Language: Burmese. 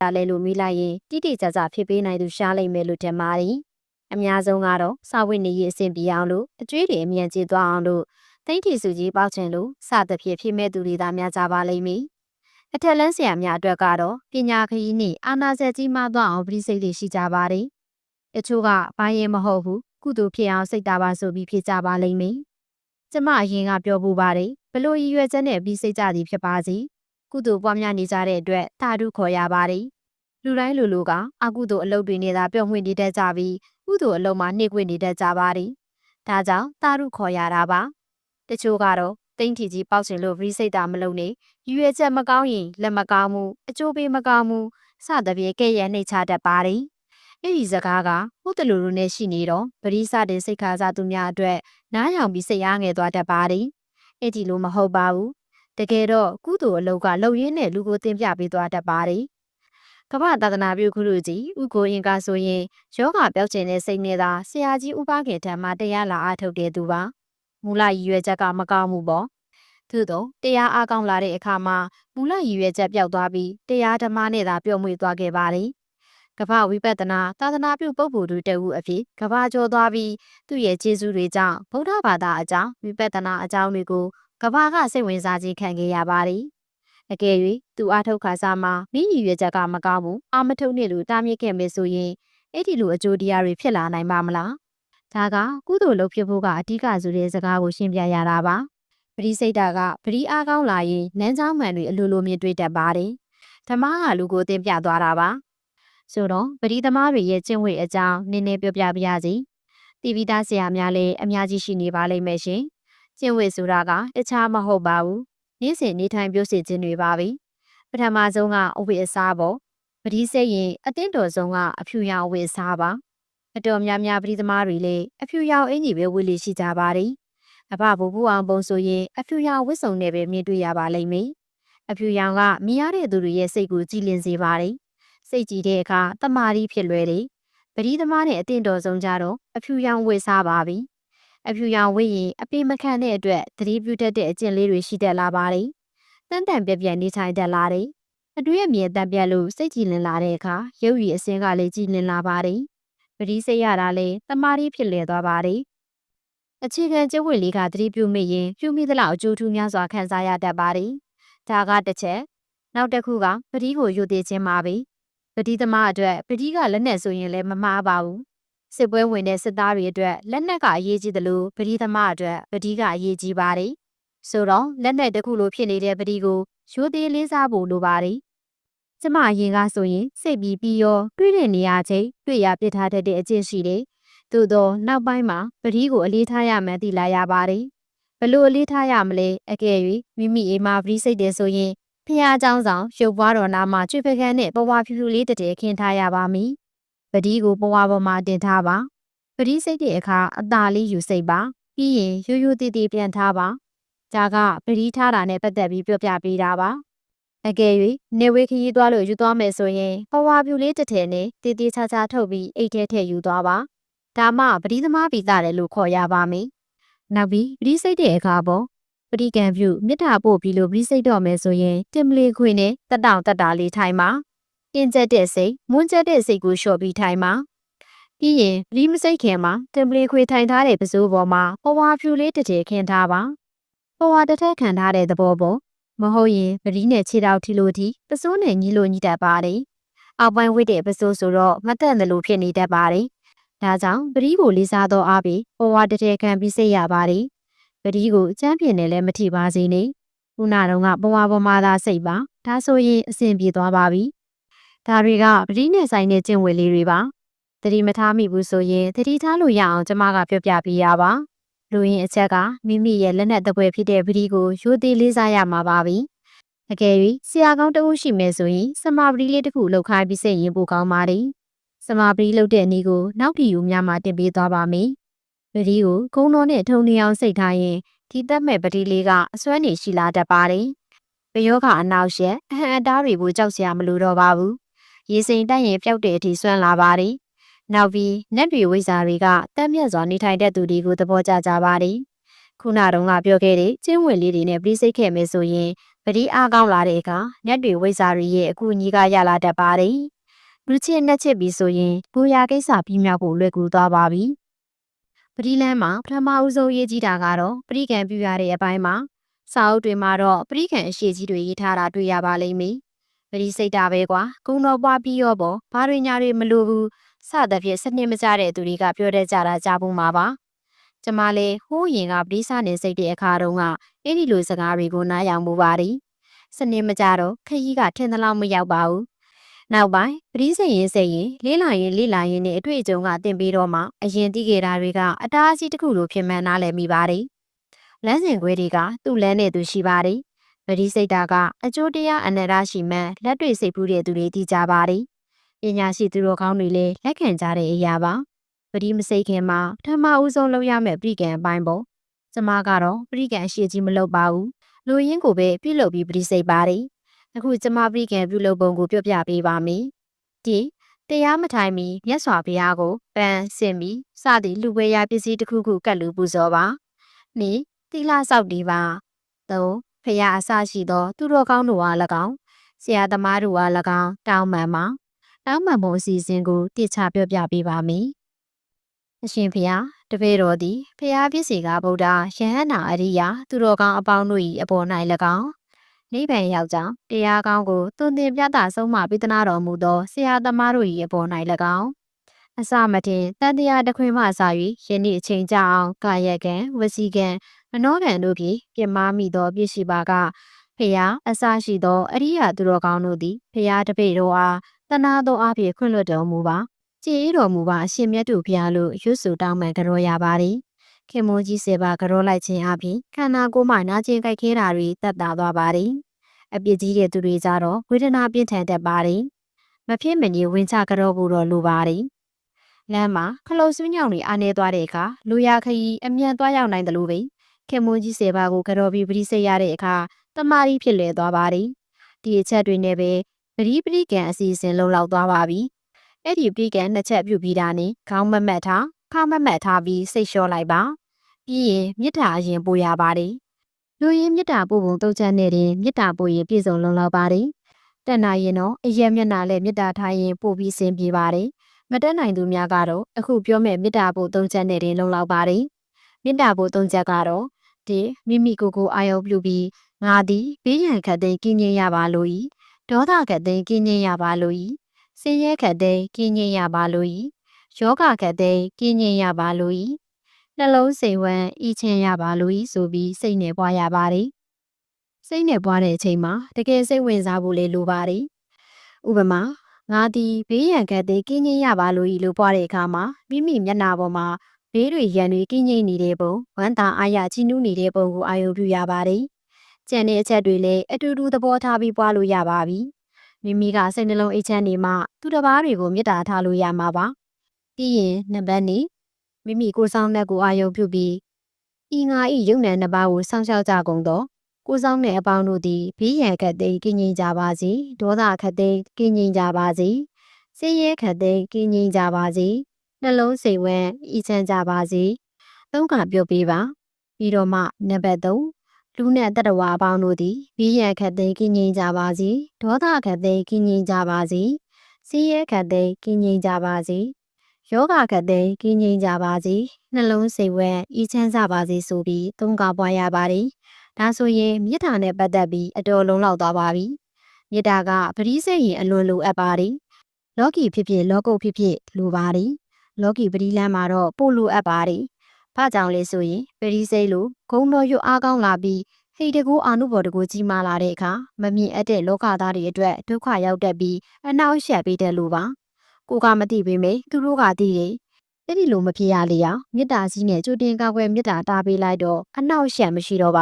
တာလဲလို့မိလိုက်ရင်တိတိကျကျဖြစ်ပေးနိုင်သူရှားလိမ့်မယ်လို့ထင်ပါတယ်။အများဆုံးကတော့စာဝတ်နေရေးအဆင်ပြေအောင်လို့အကျွေးတွေအမြန်ကျေသွားအောင်လို့သိန်းထီစုကြီးပေါက်ချင်လို့စသဖြင့်ဖြစ်မဲ့သူတွေသာများကြပါလိမ့်မည်။အထက်လန်းဆရာများအတွက်ကတော့ပညာခရီးနဲ့အာနာစက်ကြီးမှသွားအောင်ပြည်စိတ်လေးရှိကြပါတယ်။တချို့ကဘာရင်မဟုတ်ဘူးကုသိုလ်ဖြစ်အောင်စိတ်တာပါဆိုပြီးဖြစ်ကြပါလိမ့်မယ်။ကျမအရင်ကပြောပူပါတယ်ဘလို့ရည်ရွယ်ချက်နဲ့ပြီးစိတ်ကြသည်ဖြစ်ပါစေ။ကုသိုလ်ပွားများနေကြတဲ့အတွက်တာဓုခေါ်ရပါတယ်။လူတိုင်းလူကအကုသိုလ်အလုပ်တွေနဲ့သာပျော်မွေ့နေတတ်ကြပြီးကုသိုလ်အလုပ်မှာနှိမ့်ကွနေတတ်ကြပါတယ်။ဒါကြောင့်တာဓုခေါ်ရတာပါ။တချို့ကတော့သိန်းထီကြီးပေါက်ချင်လို့ပြီးစိတ်တာမလုပ်နဲ့ရည်ရွယ်ချက်မကောင်းရင်လက်မကောင်းမှုအကျိုးပေးမကောင်းမှုစသဖြင့်ကဲ့ရဲ့နှိမ့်ချတတ်ပါတယ်။အဲ့ဒီစကားကဟုတ်တယ်လို့နဲ့ရှိနေတော့ပရိသတ်စိတ်ခါစားသူများအတွက်နားယောင်ပြီးစိတ်အားငယ်သွားတတ်ပါတယ်။အဲ့ဒီလိုမဟုတ်ပါဘူး။တကယ်တော့ကုသိုလ်အလုပ်ကလှုပ်ရင်းနဲ့လူကိုတင်ပြပေးသွားတတ်ပါတယ်။ကမ္ဘာသာသနာပြုခရုကြီးဥကိုရင်ကဆိုရင်ယောဂပြောက်ကျင်တဲ့စိတ်နဲ့သာဆရာကြီးဥပခေထံမှာတရားလာအားထုတ်တဲ့သူပါ။မူလရည်ရွယ်ချက်ကမကောင်းမှုပေါ့။သို့တော့တရားအားကောင်းလာတဲ့အခါမှာမူလရည်ရွယ်ချက်ပျောက်သွားပြီးတရားဓမ္မနဲ့သာပျော်မွေ့သွားခဲ့ပါတယ်။ကမ္ဘာဝိပဿနာသာသနာပြုပုဂ္ဂိုလ်တို့တဦးအဖြစ်ကမ္ဘာကျော်သွားပြီးသူ့ရဲ့ကျေးဇူးတွေကြောင့်ဗုဒ္ဓဘာသာအကြောင်းဝိပဿနာအကြောင်းတွေကိုကမ္ဘာကစိတ်ဝင်စားခြင်းခံခဲ့ရပါတယ်။အကယ်၍သူအားထုတ်ခါစားမှာမိရည်ရွယ်ချက်ကမကောင်းဘူးအာမထုတ်နဲ့လို့တားမြစ်ခဲ့မယ်ဆိုရင်အဲ့ဒီလိုအကျိုးတရားတွေဖြစ်လာနိုင်ပါမလား။ဒါကကုသိုလ်လုပ်ဖြစ်ဖို့ကအဓိကဆိုတဲ့စကားကိုရှင်းပြရတာပါ။ပရိစိတ်တာကပရိအားကောင်းလာရင်နန်းချောင်းမှန်တွေအလိုလိုမြင်တွေ့တတ်ပါတယ်။ဓမ္မကလူကိုသင်ပြသွားတာပါ။ဆိုတော့ပရိသမားတွေရဲ့ကျင့်ဝတ်အကြောင်းနည်းနည်းပြောပြပါရစေ။တိပိသားဆရာများလည်းအများကြီးရှိနေပါလိမ့်မယ်ရှင်။ကျင့်ဝတ်ဆိုတာကတခြားမဟုတ်ပါဘူး။နေ့စဉ်နေထိုင်ပြောစီခြင်းတွေပါပဲ။ပထမဆုံးကအဝိအစားပေါ့။ပရိစိတ်ရင်အတင်းတော်ဆုံးကအဖြူရောင်အဝိအစားပါ။အတော်များများပရိသမားတွေလည်းအဖြူရောင်အင်ကြီးပဲဝတ်လို့ရှိကြပါတယ်။အဘဘိုးဘူအောင်ပုံဆိုရင်အဖြူရောင်ဝတ်စုံနဲ့ပဲမြင်တွေ့ရပါလိမ့်မယ်။အဖြူရောင်ကမြင်ရတဲ့သူတွေရဲ့စိတ်ကိုကြည်လင်စေပါတယ်။စိတ်ကြည်တဲ့အခါတမာရီဖြစ်လွယ်တယ်။ပရိသမားနဲ့အတင်းတော်ဆုံးကြတော့အဖြူရောင်ဝတ်စားပါပြီ။အဖြူရောင်ဝတ်ရင်အပေမခံတဲ့အတွက်သတိပြုတတ်တဲ့အကျင့်လေးတွေရှိတတ်လာပါတယ်။တန်တန်ပြက်ပြက်နေထိုင်တတ်လာတယ်။အတွင်းအမြင်တက်ပြက်လို့စိတ်ကြည်လင်လာတဲ့အခါရုပ်ရည်အစင်းကလည်းကြည်လင်လာပါတယ်။ပရိစိတ်ရတာလည်းတမာရီဖြစ်လည်သွားပါတယ်။အခြေခံကျင့်ဝတ်လေးကသတိပြုမိရင်ပြုမိသလောက်အကျိုးထူးများစွာခံစားရတတ်ပါတယ်။ဒါကတစ်ချက်နောက်တစ်ခုကပတိကိုယူသေးခြင်းပါပဲ။ပတိသမားအတွက်ပတိကလက်နက်ဆိုရင်လည်းမမှားပါဘူး။စစ်ပွဲဝင်တဲ့စစ်သားတွေအတွက်လက်နက်ကအရေးကြီးတယ်လို့ပတိသမားအတွက်ပတိကအရေးကြီးပါတယ်။ဆိုတော့လက်နက်တစ်ခုလိုဖြစ်နေတဲ့ပတိကိုယူသေးလေးစားဖို့လိုပါတယ်။ကျမအရင်ကဆိုရင်စိတ်ပြီးရောတွေ့တဲ့နေရာချင်းတွေ့ရပြစ်ထားတဲ့အကျင့်ရှိတယ်။သို့တော့နောက်ပိုင်းမှာပတိကိုအလေးထားရမှန်းသိလာရပါတယ်။ဘလို့အလေးထားရမလဲအကယ်၍မိမိအိမ်မှာပတိစိတ်တယ်ဆိုရင်ဖះเจ้าဆောင်ရုပ်ပွားတော်နာမှာကျွေပကန်းနဲ့ပဝါဖြူဖြူလေးတည်းခင်းထားရပါမည်။ပတိကိုပဝါပေါ်မှာတင်ထားပါ။ပတိစိတ်တဲ့အခါအသာလေးယူစိတ်ပါ။ပြီးရင်ရိုးရိုးသေးသေးပြန်ထားပါ။ဒါကပတိထားတာနဲ့ပတ်သက်ပြီးပြောပြပေးတာပါ။အကယ်၍နေဝေးခရီးသွားလို့ယူသွားမယ်ဆိုရင်ပဝါဖြူလေးတစ်ထည်နဲ့တေးသေးချာချာထုတ်ပြီးအိတ်ထဲထည့်ယူသွားပါ။ဒါမှပတိသမားပြီးသားတယ်လို့ခေါ်ရပါမယ်။နောက်ပြီးပတိစိတ်တဲ့အခါပေါ့ပရိကံပြုမြစ်တာပို့ပြီးလို့ပြီးစိတ်တော့မယ်ဆိုရင်တင်မလေးခွေနဲ့တက်တောင်တက်တာလေးထိုင်ပါတင်းကျက်တဲ့စိတ်မွန်းကျက်တဲ့စိတ်ကိုလျှော့ပြီးထိုင်ပါပြီးရင်ပရိမစိတ်ခင်မှာတင်မလေးခွေထိုင်ထားတဲ့ပစိုးပေါ်မှာပဝါဖြူလေးတစ်ထည်ခင်းထားပါပဝါတစ်ထက်ခံထားတဲ့သဘောပေါ့မဟုတ်ရင်ပရိနဲ့ခြေထောက်ထီလို့ဒီပစိုးနဲ့ညီလို့ညီတတ်ပါတယ်အောက်ပိုင်းဝိတဲ့ပစိုးဆိုတော့မတက်တယ်လို့ဖြစ်နေတတ်ပါတယ်ဒါကြောင့်ပရိကိုလေးစားတော့အားပြီးပဝါတစ်ထည်ခံပြီးစိတ်ရပါတယ်ပတိကိုအကျန်းပြင်းနဲ့လည်းမထိပါစေနဲ့ခုနတုန်းကဘဝပေါ်မှာသာစိတ်ပါဒါဆိုရင်အဆင်ပြေသွားပါပြီဒါတွေကပတိနဲ့ဆိုင်တဲ့ကျင့်ဝတ်လေးတွေပါသတိမထားမိဘူးဆိုရင်သတိထားလို့ရအောင်ကျမကပြောပြပေးရပါလူရင်းအချက်ကမိမိရဲ့လက်နက်တပွဲဖြစ်တဲ့ပတိကိုရိုသေလေးစားရမှာပါပြီအကယ်၍ဆရာကောင်းတဦးရှိမယ်ဆိုရင်စမာပတိလေးတစ်ခုလောက်ခိုင်းပြီးစိတ်ရင်ပိုကောင်းပါတယ်စမာပတိလောက်တဲ့အနေကိုနောက်ပြည်ယူများမှာတင်ပေးသွားပါမယ်ပတိကိုဂုံတော်နဲ့ထုံနေအောင်စိတ်ထားရင်ဒီသက်မဲ့ပတိလေးကအစွမ်းနေရှိလာတတ်ပါတယ်။ပယောကအနောက်ရှက်အဟံအတားတွေကိုကြောက်စရာမလိုတော့ပါဘူး။ရေစိမ်တိုက်ရင်ပျောက်တဲ့အထိစွမ်းလာပါတယ်။နောက်ပြီးနတ်တွေဝိဇ္ဇာတွေကတတ်မြတ်စွာနေထိုင်တဲ့သူတွေကိုသဘောကျကြပါတယ်။ခုနတုန်းကပြောခဲ့တဲ့ကျင်းဝင်လေးတွေနဲ့ပြီးစိတ်ခဲ့မယ်ဆိုရင် ပတိအားကောင်းလာတဲ့အခါညက်တွေဝိဇ္ဇာတွေရဲ့အကူအညီကရလာတတ်ပါတယ်လူချင်းနှက်ချစ်ပြီးဆိုရင်ကိုရာကိစ္စပြီးမြောက်ဖို့လွယ်ကူသွားပါပြီပတိလန်းမှာပထမဦးဆုံးရေးကြီးတာကတော့ပရိကံပြရတဲ့အပိုင်းမှာစာအုပ်တွေမှာတော့ပရိကံအရှိကြီးတွေရေးထားတာတွေ့ရပါလိမ့်မယ်ပရိစိတ်တာပဲကွာကုံတော်ပွားပြီးရောပေါ့ဘာတွေညာတွေမလိုဘူးစသဖြင့်စနစ်မကျတဲ့သူတွေကပြောတတ်ကြတာကြားဖို့မှာပါကျမလည်းဟိုးရင်ကပရိစနေစိတ်တဲ့အခါတုန်းကအဲ့ဒီလိုစကားတွေကိုနားယောင်မှုပါတယ်စနစ်မကြတော့ခရီးကထင်သလောက်မရောက်ပါဘူးနောက်ပိုင်းပရိစိတ်ရင်စိတ်ရင်လေးလာရင်နဲ့အတွေ့အကြုံကတင်ပြီးတော့မှအရင်သိခဲ့တာတွေကအတားအဆီးတစ်ခုလိုဖြစ်မှန်းနားလည်မိပါတယ်လမ်းစဉ်ခွဲတွေကသူ့လမ်းနဲ့သူရှိပါတယ်ပရိစိတ်တာကအကျိုးတရားအနန္တရှိမှန်းလက်တွေ့စိတ်ဖူးတဲ့သူတွေသိကြပါတယ်ပညာရှိသူတော်ကောင်းတွေလည်းလက်ခံကြတဲ့အရာပါပရိမစိတ်ခင်မှာပထမဦးဆုံးလုပ်ရမယ့်ပရိကံအပိုင်းပေါ့ကျမကတော့ပရိကံအရှိကြီးမလုပ်ပါဘူးလူရင်းကိုပဲပြုလုပ်ပြီးပရိစိတ်ပါတယ်အခုကျမပရိကံပြုလုပ်ပုံကိုပြောပြပေးပါမယ်ဒီတရားမထိုင်မီမြတ်စွာဘုရားကိုပန်းစင်ပြီးစသည်လူပွဲရပစ္စည်းတစ်ခုခုကတ်လူပူဇော်ပါနိတိလဆောက်တီးပါသုံးဖရာအစရှိသောသူတော်ကောင်းတို့အား၎င်းဆရာသမားတို့အား၎င်းတောင်းပန်ပါတောင်းပန်ပုံအစီအစဉ်ကိုတိကျပြောပြပေးပါမယ်အရှင်ဖရာတပည့်တော်သည်ဖရာပြည့်စေကဗုဒ္ဓယဟန္တာအရိယာသူတော်ကောင်းအပေါင်းတို့၏အပေါ်၌၎င်းနိဗ္ဗာန်ရောက်ကြောင်းတရားကောင်းကိုသွန်သင်ပြသဆုံးမပေးသနာတော်မူသောဆရာသမားတို့၏အပေါ်၌၎င်းအစမတင်တန်တရားတခွင်မှအစာ၍ယနေ့အချိန်ကြာအောင်ကာယကံဝစီကံမနောကံတို့ဖြင့်ပြမမိသောပြည့်ရှိပါကဖရာအစရှိသောအရိယာသူတော်ကောင်းတို့သည်ဖရာတပည့်တော်အားတနာသောအဖြစ်ခွင့်လွှတ်တော်မူပါကြည်တော်မူပါအရှင်မြတ်တို့ဖရာလို့ရွတ်ဆိုတောင်းပန်ကြောရပါသည်ခင်မွန်ကြီးစေပါကြောလိုက်ခြင်းအပြင်ခန္ဓာကိုယ်မှနာကျင်ကြိုက်ခဲတာတွေတက်တာသွားပါသည်အပြစ်ကြီးတဲ့သူတွေကြတော့ဝေဒနာပြင်းထန်တတ်ပါသည်မဖြစ်မနေဝင်ချကြောဖို့တော့လိုပါသည်လမ်းမှာခလုတ်ဆွညောင်တွေအားနေသွားတဲ့အခါလူရခရီးအမြန်သွားရောက်နိုင်တယ်လို့ပဲခင်မွန်ကြီးစေပါကိုကြောပြီးပရိစိတ်ရတဲ့အခါတမာရီဖြစ်လေသွားပါသည်ဒီအချက်တွေနဲ့ပဲပရိကံအစီအစဉ်လုံလောက်သွားပါပြီအဲ့ဒီပရိကံနှစ်ချက်ပြုပြီးတာနဲ့ခေါင်းမမတ်ထားခါမမတ်ထားပြီးစိတ်လျှော့လိုက်ပါပြီးရင်မြစ်တာအရင်ပို့ရပါတယ်လူရင်းမြစ်တာပို့ပုံတုတ်ချက်နဲ့တင်မြစ်တာပို့ရင်ပြည့်စုံလုံလောက်ပါတယ်တက်နိုင်ရင်တော့အရက်မျက်နှာနဲ့မြစ်တာထားရင်ပို့ပြီးဆင်ပြေပါတယ်မတက်နိုင်သူများကတော့အခုပြောမဲ့မြစ်တာပို့တုတ်ချက်နဲ့တင်လုံလောက်ပါတယ်မြစ်တာပို့တုတ်ချက်ကတော့ဒီမိမိကိုအာယုံပြုပြီးငါသည်ဘေးရန်ခတ်သိမ်းကင်းငြိမ်းရပါလို့ဤဒေါသခတ်သိမ်းကင်းငြိမ်းရပါလို့ဤဆင်းရဲခတ်သိမ်းကင်းငြိမ်းရပါလို့ဤယောဂခတ်သိမ်းကင်းငြိမ်းရပါလို့ဤနှလုံးစိတ်ဝမ်းဤချင်းရပါလို့ဤဆိုပြီးစိတ်နဲ့ပွားရပါတယ်စိတ်နဲ့ပွားတဲ့အချိန်မှာတကယ်စိတ်ဝင်စားဖို့လေလိုပါတယ်ဥပမာငါသည်ဘေးရန်ခတ်သိမ်းကင်းငြိမ်းရပါလို့ဤလို့ပွားတဲ့အခါမှာမိမိမျက်နှာပေါ်မှာဘေးတွေရန်တွေကင်းငြိမ်းနေတဲ့ပုံဝမ်းသာအားရကြည်နူးနေတဲ့ပုံကိုအာရုံပြုရပါတယ်။ကြံတဲ့အချက်တွေလည်းအတူတူသဘောထားပြီးပွားလို့ရပါပြီ။မိမိကစိတ်နှလုံးအိတ်ချမ်းနေမှသူတစ်ပါးတွေကိုမေတ္တာထားလို့ရမှာပါ။ပြီးရင်နံပါတ်2မိမိကိုယ်ဆောင်တဲ့ကိုအာရုံပြုပြီးဤငါဤယုံနံနှစ်ပါးကိုစောင့်ရှောက်ကြကုန်သောကိုယ်ဆောင်တဲ့အပေါင်းတို့သည်ဘေးရန်ခတ်သိမ်းကင်းငြိမ်းကြပါစေ။ဒေါသခတ်သိမ်းကင်းငြိမ်းကြပါစေ။ဆင်းရဲခတ်သိမ်းကင်းငြိမ်းကြပါစေ။နှလုံးစိတ်ဝမ်းဤချမ်းကြပါစေ။သုံးခါပြောပေးပါပြီးတော့မှနံပါတ်3လူနဲ့တတဝါအပေါင်းတို့သည်ဘေးရန်ခတ်သိမ်းကင်းငြိမ်းကြပါစေဒေါသခတ်သိမ်းကင်းငြိမ်းကြပါစေဆင်းရဲခတ်သိမ်းကင်းငြိမ်းကြပါစေယောဂခတ်သိမ်းကင်းငြိမ်းကြပါစေနှလုံးစိတ်ဝမ်းဤချမ်းကြပါစေဆိုပြီးသုံးခါပွားရပါတယ်ဒါဆိုရင်မေတ္တာနဲ့ပတ်သက်ပြီးအတော်လုံးလောက်သွားပါပြီမေတ္တာကပရိစိတ်ရင်အလွန်လိုအပ်ပါတယ်လောကီဖြစ်ဖြစ်လောကုတ်ဖြစ်ဖြစ်လိုပါတယ်လောကီပရိလန်းမှာတော့ပို့လိုအပ်ပါတယ်။ဘာကြောင့်လဲဆိုရင်ပရိစိတ်လိုဂုံတော်ရွအားကောင်းလာပြီးဟိတ်တကူအာနုဘော်တကူကြီးမားလာတဲ့အခါမမြင်အပ်တဲ့လောကသားတွေအတွက်ဒုက္ခရောက်တတ်ပြီးအနှောက်အယှက်ပေးတယ်လို့ပါ။ကိုကမသိပေမဲ့သူတို့ကသိတယ်။အဲ့ဒီလိုမဖြစ်ရလေအောင်မေတ္တာကြီးနဲ့ကြိုတင်ကာကွယ်မေတ္တာတားပေးလိုက်တော့အနှောက်အယှက်မရှိတော့ပါ